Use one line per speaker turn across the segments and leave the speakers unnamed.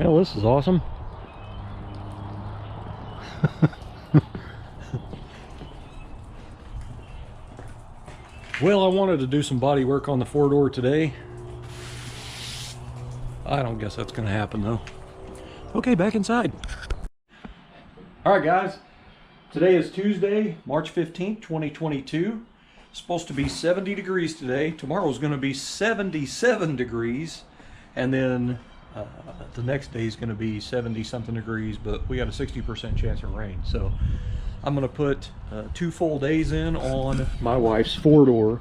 Well, this is awesome. Well, I wanted to do some body work on the four-door today. I don't guess that's going to happen though. Okay, back inside. All right, guys. Today is Tuesday, March 15th, 2022. It's supposed to be 70 degrees today. Tomorrow's going to be 77 degrees. And then the next day is going to be 70-something degrees, but we got a 60% chance of rain. So I'm going to put 2 full days in on my wife's four-door.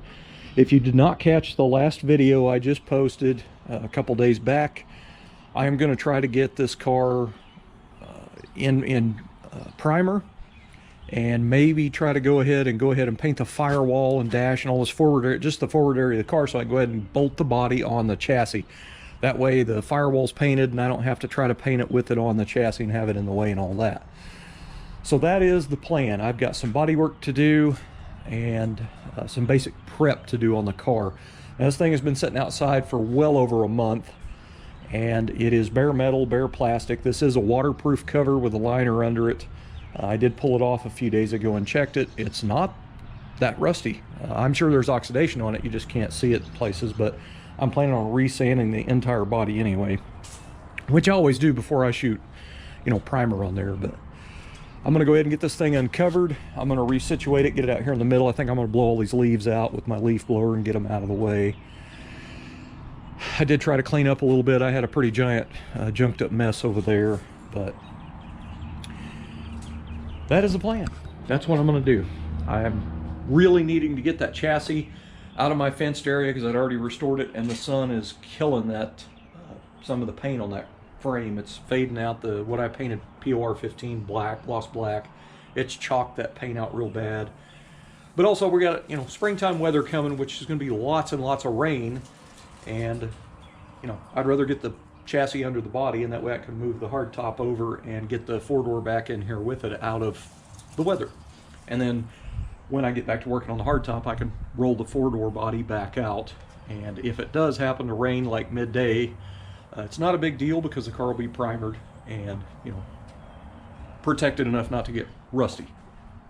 If you did not catch the last video I just posted a couple days back, I am going to try to get this car in primer, and maybe try to go ahead and paint the firewall and dash and all this forward area, just the forward area of the car, so I can go ahead and bolt the body on the chassis. That way the firewall's painted and I don't have to try to paint it with it on the chassis and have it in the way and all that. So that is the plan. I've got some body work to do and some basic prep to do on the car. Now, this thing has been sitting outside for well over a month, and it is bare metal, bare plastic. This is a waterproof cover with a liner under it. I did pull it off a few days ago and checked it. It's not that rusty. I'm sure there's oxidation on it, you just can't see it in places, but I'm planning on re-sanding the entire body anyway, which I always do before I shoot, you know, primer on there. But I'm gonna go ahead and get this thing uncovered. I'm gonna resituate it, get it out here in the middle. I think I'm gonna blow all these leaves out with my leaf blower and get them out of the way. I did try to clean up a little bit. I had a pretty giant junked up mess over there, but that is the plan. That's what I'm gonna do. I am really needing to get that chassis out of my fenced area because I'd already restored it, and the sun is killing that some of the paint on that frame. It's fading out the what I painted POR 15 black, gloss black. It's chalked that paint out real bad. But also we got, you know, springtime weather coming, which is going to be lots and lots of rain, and you know, I'd rather get the chassis under the body, and that way I can move the hard top over and get the four-door back in here with it out of the weather. And then when I get back to working on the hard top, I can roll the four-door body back out. And if it does happen to rain like midday, it's not a big deal because the car will be primered and, you know, protected enough not to get rusty,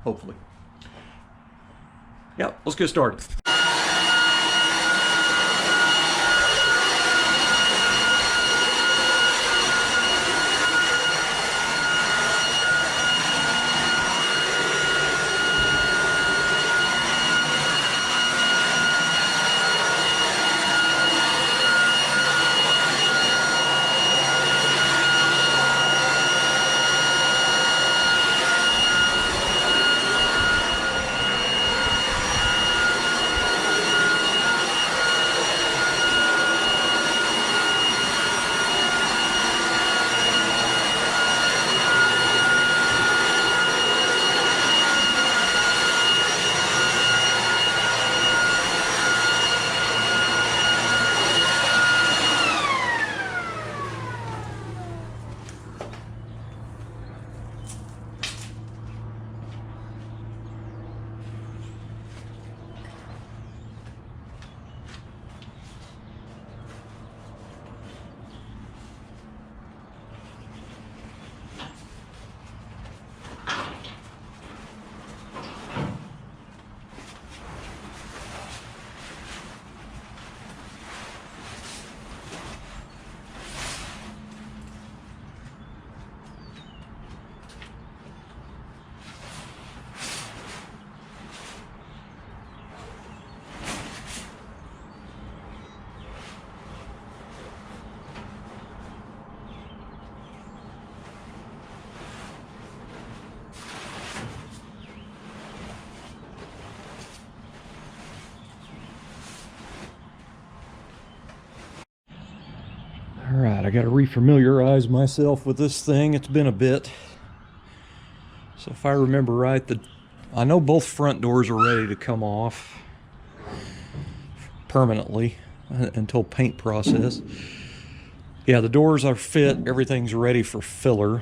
hopefully. Yeah, let's get started. Alright, I got to refamiliarize myself with this thing. It's been a bit. So if I remember right, I know both front doors are ready to come off permanently until paint process. Yeah, the doors are fit. Everything's ready for filler.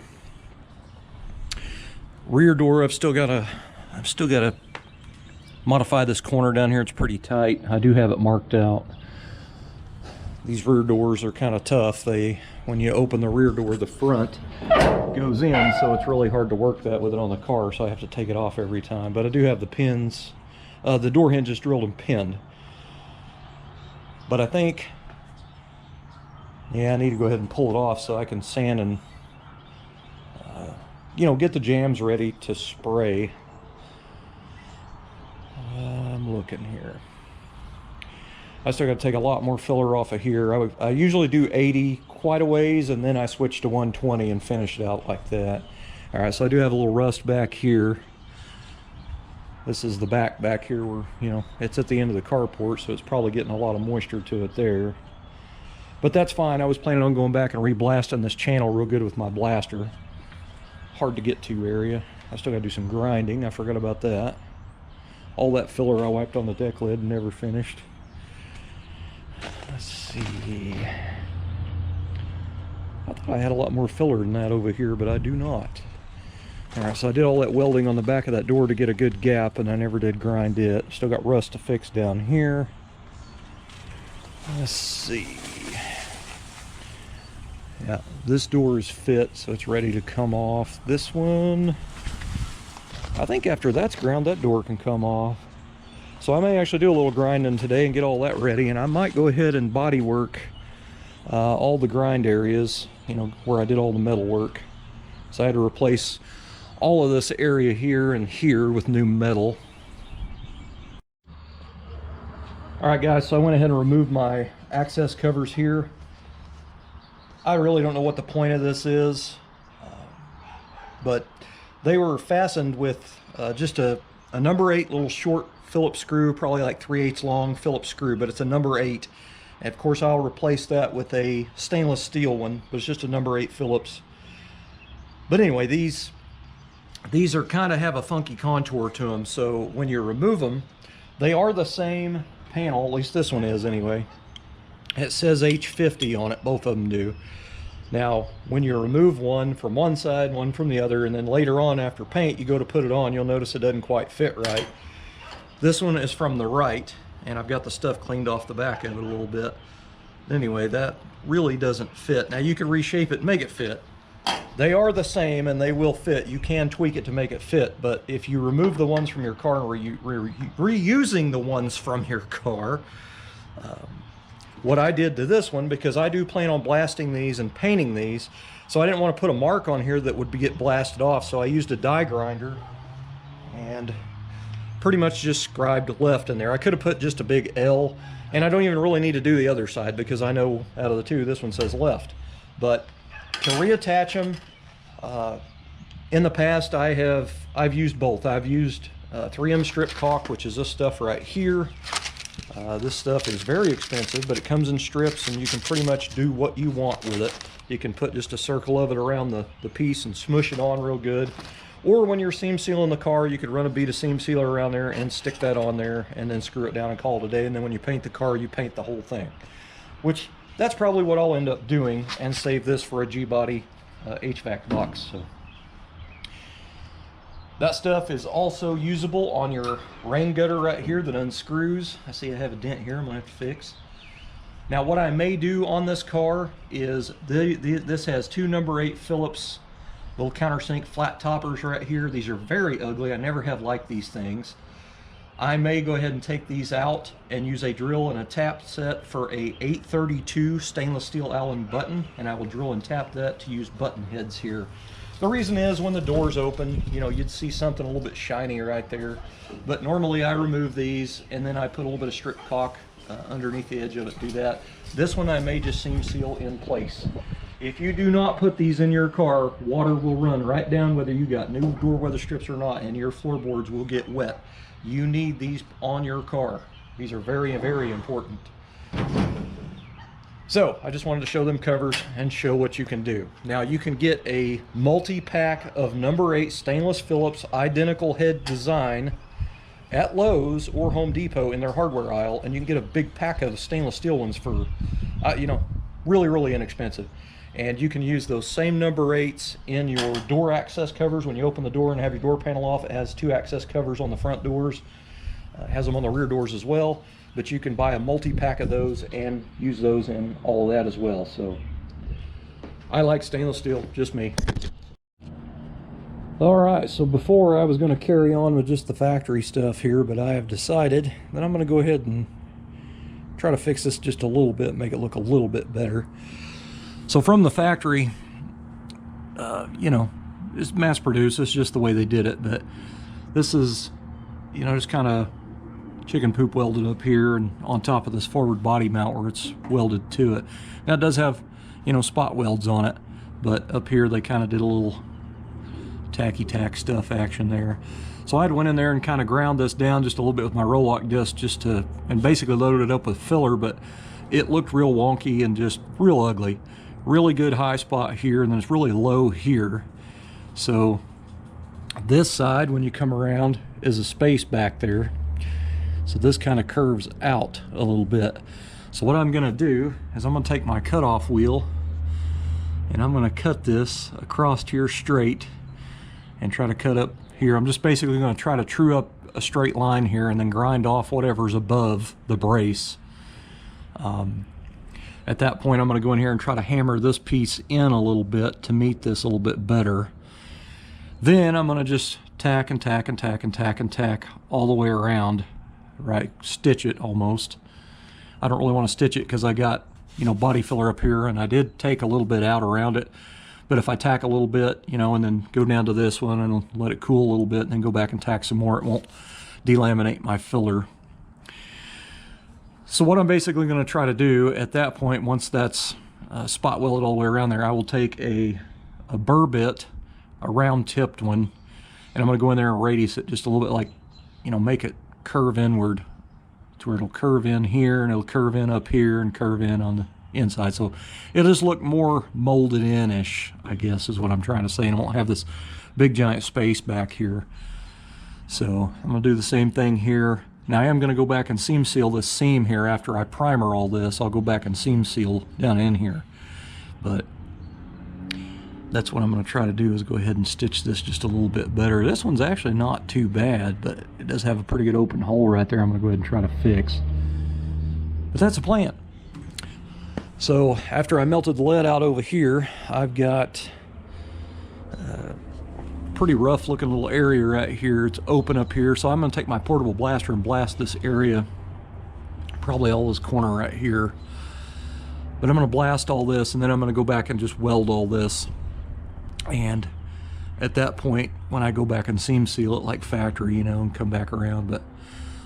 Rear door, I've still got to modify this corner down here. It's pretty tight. I do have it marked out. These rear doors are kind of tough. When you open the rear door, the front goes in, so it's really hard to work that with it on the car, so I have to take it off every time. But I do have the pins, the door hinges drilled and pinned. But I think, yeah, I need to go ahead and pull it off so I can sand and, you know, get the jams ready to spray. I'm looking here. I still got to take a lot more filler off of here. I usually do 80 quite a ways, and then I switch to 120 and finish it out like that. All right, so I do have a little rust back here. This is the back here where, you know, it's at the end of the carport, so it's probably getting a lot of moisture to it there. But that's fine. I was planning on going back and re-blasting this channel real good with my blaster. Hard to get to area. I still got to do some grinding. I forgot about that. All that filler I wiped on the deck lid and never finished. Let's see. I thought I had a lot more filler than that over here, but I do not. Alright, so I did all that welding on the back of that door to get a good gap, and I never did grind it. Still got rust to fix down here. Let's see. Yeah, this door is fit, so it's ready to come off. This one, I think after that's ground, that door can come off. So I may actually do a little grinding today and get all that ready, and I might go ahead and body work all the grind areas, you know, where I did all the metal work. So I had to replace all of this area here and here with new metal. Alright guys, so I went ahead and removed my access covers here. I really don't know what the point of this is, but they were fastened with just a number 8 little short Phillips screw, probably like 3/8 long Phillips screw, but it's a number 8. And of course I'll replace that with a stainless steel one, but it's just a number 8 Phillips. But anyway, these are kind of have a funky contour to them, so when you remove them, they are the same panel, at least this one is anyway. It says H50 on it, both of them do. Now, when you remove one from one side, one from the other, and then later on after paint, you go to put it on, you'll notice it doesn't quite fit right. This one is from the right, and I've got the stuff cleaned off the back of it a little bit. Anyway, that really doesn't fit. Now, you can reshape it and make it fit. They are the same and they will fit. You can tweak it to make it fit, but if you remove the ones from your car and reusing the ones from your car, what I did to this one, because I do plan on blasting these and painting these, so I didn't want to put a mark on here that would get blasted off, so I used a die grinder and pretty much just scribed left in there. I could have put just a big L, and I don't even really need to do the other side because I know out of the two this one says left. But to reattach them, in the past I've used both. I've used 3M Strip Caulk, which is this stuff right here. This stuff is very expensive, but it comes in strips and you can pretty much do what you want with it. You can put just a circle of it around the piece and smush it on real good. Or when you're seam sealing the car, you could run a bead of seam sealer around there and stick that on there and then screw it down and call it a day. And then when you paint the car, you paint the whole thing. Which, that's probably what I'll end up doing, and save this for a G-body HVAC box. So that stuff is also usable on your rain gutter right here that unscrews. I see I have a dent here I'm gonna have to fix. Now what I may do on this car is, this has two number 8 Phillips little countersink flat toppers right here. These are very ugly. I never have liked these things. I may go ahead and take these out and use a drill and a tap set for a 832 stainless steel Allen button, and I will drill and tap that to use button heads here. The reason is when the doors open, you know, you'd see something a little bit shiny right there. But normally I remove these and then I put a little bit of strip caulk underneath the edge of it, do that. This one I may just seam seal in place. If you do not put these in your car, water will run right down whether you got new door weather strips or not, and your floorboards will get wet. You need these on your car. These are very, very important. So I just wanted to show them covers and show what you can do. Now you can get a multi-pack of number 8 stainless Phillips identical head design at Lowe's or Home Depot in their hardware aisle, and you can get a big pack of the stainless steel ones for, you know, really, really inexpensive. And you can use those same number 8s in your door access covers. When you open the door and have your door panel off, it has 2 access covers on the front doors. It has them on the rear doors as well. but you can buy a multi-pack of those and use those in all of that as well. So I like stainless steel, just me. All right, so before I was going to carry on with just the factory stuff here, but I have decided that I'm going to go ahead and try to fix this just a little bit, make it look a little bit better. So from the factory, you know, it's mass produced, it's just the way they did it, but this is, you know, just kind of chicken poop welded up here and on top of this forward body mount where it's welded to it. Now it does have, you know, spot welds on it, but up here they kind of did a little tacky tack stuff action there. So I went in there and kind of ground this down just a little bit with my roll-lock disc just to, and basically loaded it up with filler, but it looked real wonky and just real ugly. Really good high spot here, and then it's really low here. So this side, when you come around, is a space back there. So this kind of curves out a little bit. So what I'm gonna do is I'm gonna take my cutoff wheel and I'm gonna cut this across here straight and try to cut up here. I'm just basically going to try to true up a straight line here and then grind off whatever's above the brace. At that point, I'm going to go in here and try to hammer this piece in a little bit to meet this a little bit better. Then I'm going to just tack and tack and tack and tack and tack all the way around, right? Stitch it almost. I don't really want to stitch it because I got, you know, body filler up here, and I did take a little bit out around it. But if I tack a little bit, you know, and then go down to this one and let it cool a little bit and then go back and tack some more, it won't delaminate my filler. So what I'm basically going to try to do at that point, once that's spot welded all the way around there, I will take a burr bit, a round tipped one, and I'm going to go in there and radius it just a little bit, like, you know, make it curve inward to where it'll curve in here and it'll curve in up here and curve in on the inside. So it'll just look more molded in-ish, I guess is what I'm trying to say, and it won't have this big giant space back here. So I'm going to do the same thing here. Now I am going to go back and seam seal this seam here after I primer all this. I'll go back and seam seal down in here, but that's what I'm going to try to do, is go ahead and stitch this just a little bit better. This one's actually not too bad, but it does have a pretty good open hole right there. I'm going to go ahead and try to fix, but that's a plan. So after I melted the lead out over here, I've got a pretty rough looking little area right here. It's open up here, so I'm going to take my portable blaster and blast this area, probably all this corner right here. But I'm going to blast all this, and then I'm going to go back and just weld all this. And at that point, when I go back and seam seal it like factory, you know, and come back around, but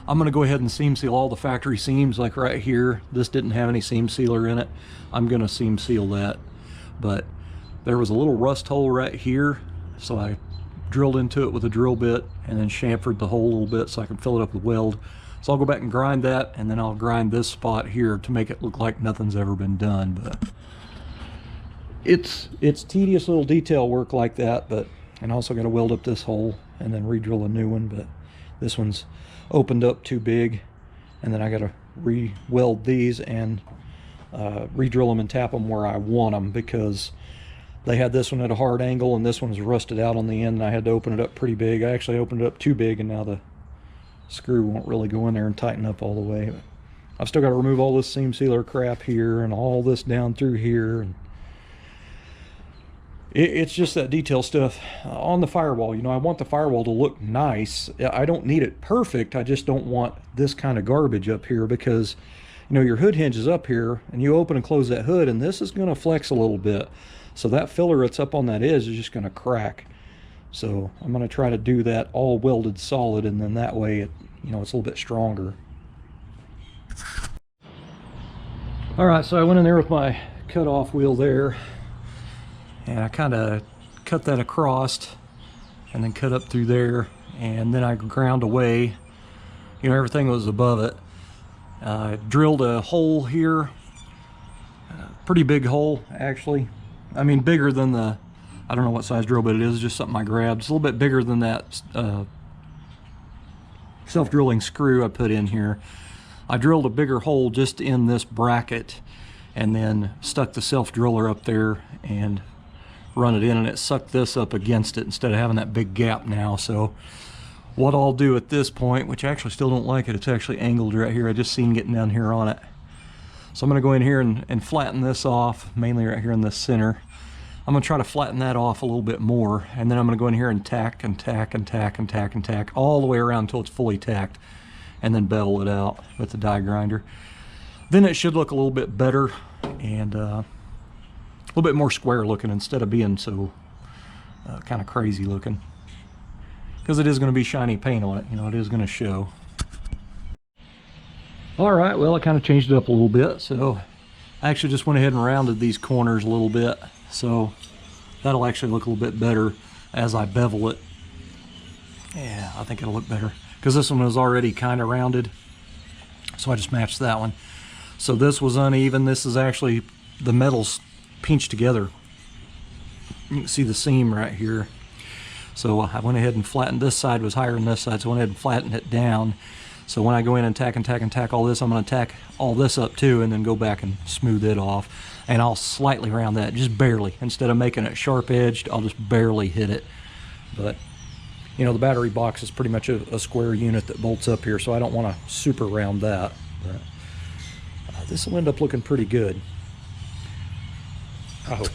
I'm going to go ahead and seam seal all the factory seams, like right here. This didn't have any seam sealer in it. I'm going to seam seal that. But there was a little rust hole right here, so I drilled into it with a drill bit and then chamfered the hole a little bit so I can fill it up with weld. So I'll go back and grind that, and then I'll grind this spot here to make it look like nothing's ever been done. But it's tedious little detail work like that, but, and also got to weld up this hole and then re-drill a new one. But this one's opened up too big, and then I got to re-weld these and re-drill them and tap them where I want them, because they had this one at a hard angle and this one was rusted out on the end, and I had to open it up pretty big. I actually opened it up too big, and now the screw won't really go in there and tighten up all the way. But I've still got to remove all this seam sealer crap here and all this down through here, and it's just that detail stuff on the firewall. You know, I want the firewall to look nice. I don't need it perfect. I just don't want this kind of garbage up here, because, you know, your hood hinge is up here and you open and close that hood, and this is going to flex a little bit. So that filler that's up on that edge is just going to crack. So I'm going to try to do that all welded solid, and then that way, you know, it's a little bit stronger. All right, so I went in there with my cutoff wheel there, and I kind of cut that across and then cut up through there, and then I ground away, you know, everything was above it. I drilled a hole here, pretty big hole actually. I mean, bigger than the, I don't know what size drill bit it is, just something I grabbed. It's a little bit bigger than that self-drilling screw I put in here. I drilled a bigger hole just in this bracket and then stuck the self-driller up there and run it in, and it sucked this up against it instead of having that big gap now. So what I'll do at this point, which I actually still don't like it, it's actually angled right here. I just seen getting down here on it. So I'm going to go in here and flatten this off, mainly right here in the center. I'm going to try to flatten that off a little bit more, and then I'm going to go in here and tack and tack and tack and tack and tack all the way around until it's fully tacked, and then bevel it out with the die grinder. Then it should look a little bit better and a little bit more square looking instead of being so kind of crazy looking. Because it is going to be shiny paint on it, you know, it is going to show. Alright, well I kind of changed it up a little bit, so I actually just went ahead and rounded these corners a little bit, so that'll actually look a little bit better as I bevel it. Yeah, I think it'll look better, because this one was already kind of rounded, so I just matched that one. So this was uneven. This is actually, the metal's pinched together. You can see the seam right here. So I went ahead and flattened, this side was higher than this side, so I went ahead and flattened it down. So when I go in and tack and tack and tack all this, I'm going to tack all this up too, and then go back and smooth it off. And I'll slightly round that, just barely. Instead of making it sharp edged, I'll just barely hit it. But, you know, the battery box is pretty much a square unit that bolts up here, so I don't want to super round that. But this will end up looking pretty good, I hope.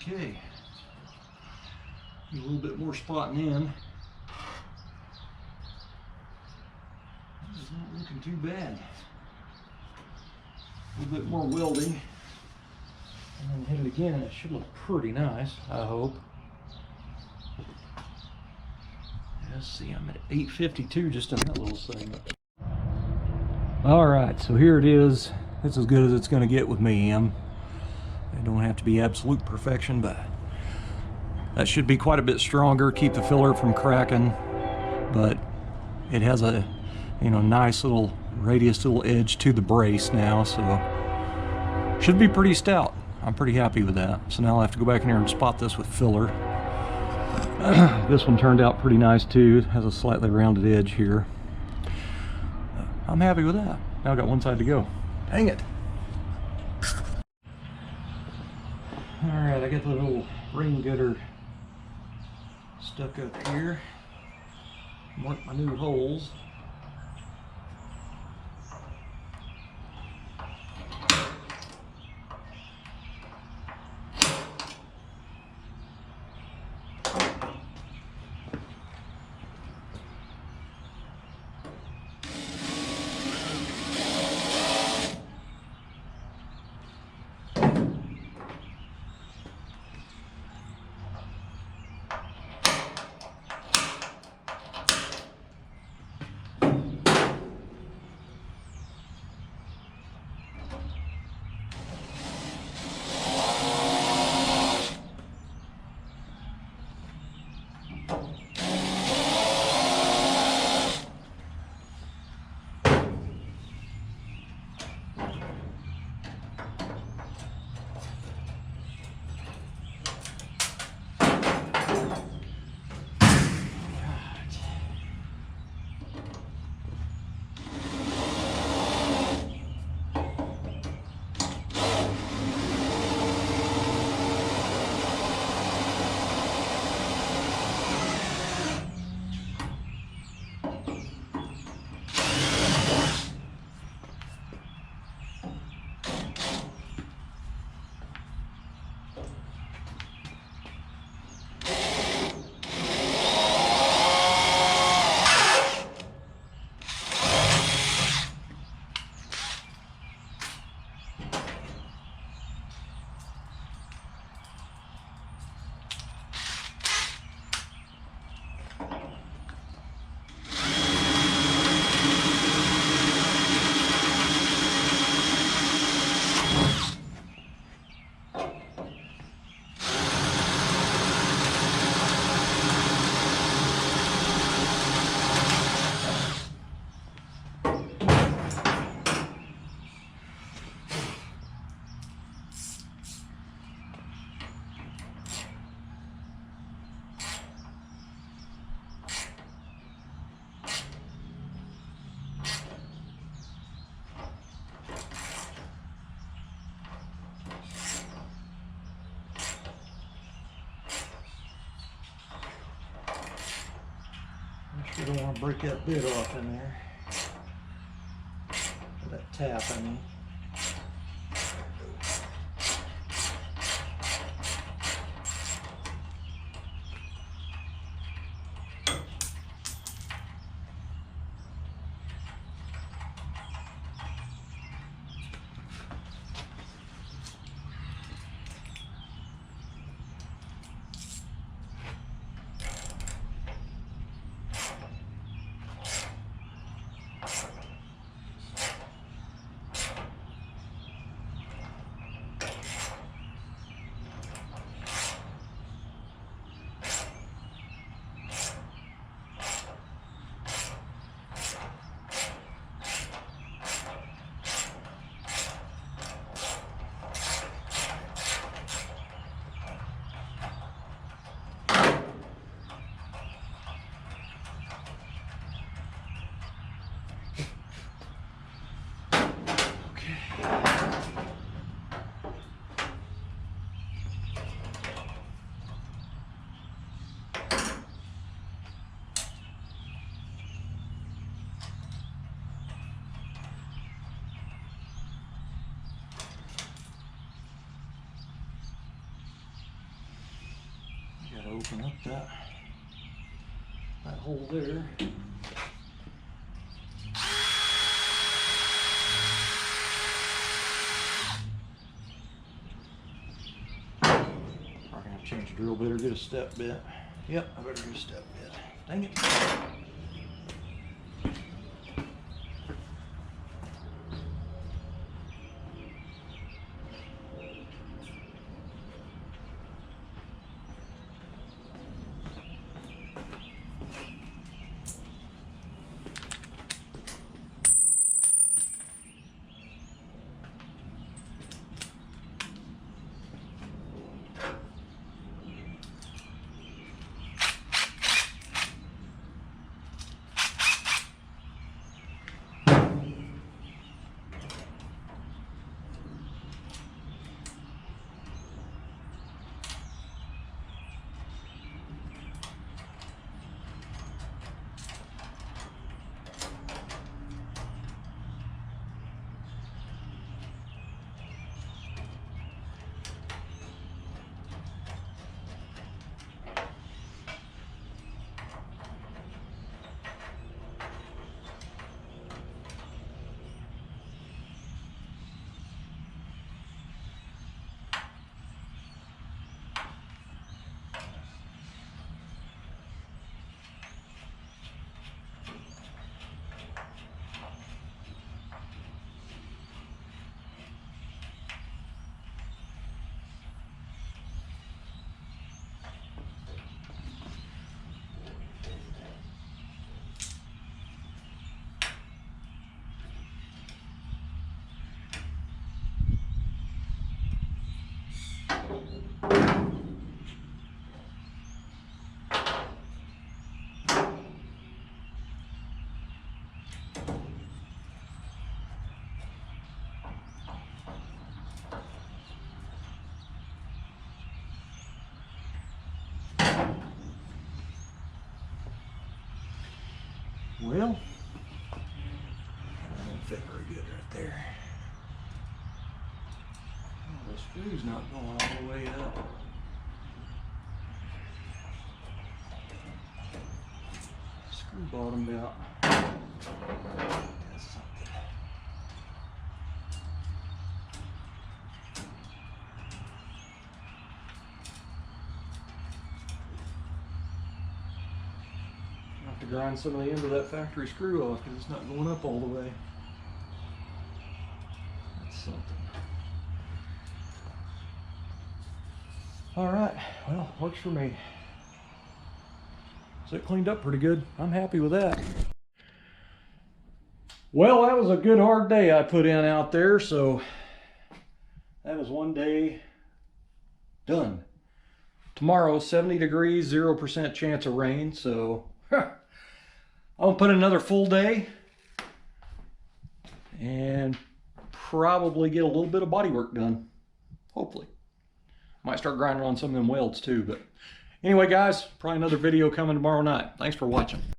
Okay. A little bit more spotting in. It's not looking too bad. A little bit more welding. And then hit it again, and it should look pretty nice, I hope. Let's see, I'm at 852 just in that little segment. Alright, so here it is. It's as good as it's going to get with me, Em. It don't have to be absolute perfection, but that should be quite a bit stronger, keep the filler from cracking. But it has a, you know, nice little radius little edge to the brace now, so should be pretty stout. I'm pretty happy with that. So now I'll have to go back in here and spot this with filler. This one turned out pretty nice too. It has a slightly rounded edge here. I'm happy with that. Now I've got one side to go. Dang it. Alright, I got the little rain gutter stuck up here. Mark my new holes. You don't want to break that bit off in there. Or that tap, I mean. to open up that hole there. Probably gonna change the drill bit or get a step bit. Yep, I better get a step bit. Dang it. Well, that didn't fit very good right there. Oh, the screw's not going all the way up. Screw bottomed out. That's something. To grind some of the end of that factory screw off because it's not going up all the way. That's something. All right, well, works for me. So it cleaned up pretty good. I'm happy with that. Well, that was a good hard day I put in out there, so that was one day done. Tomorrow, 70 degrees, 0% chance of rain, so I'll put in another full day and probably get a little bit of body work done, hopefully. Might start grinding on some of them welds too, but anyway guys, probably another video coming tomorrow night. Thanks for watching.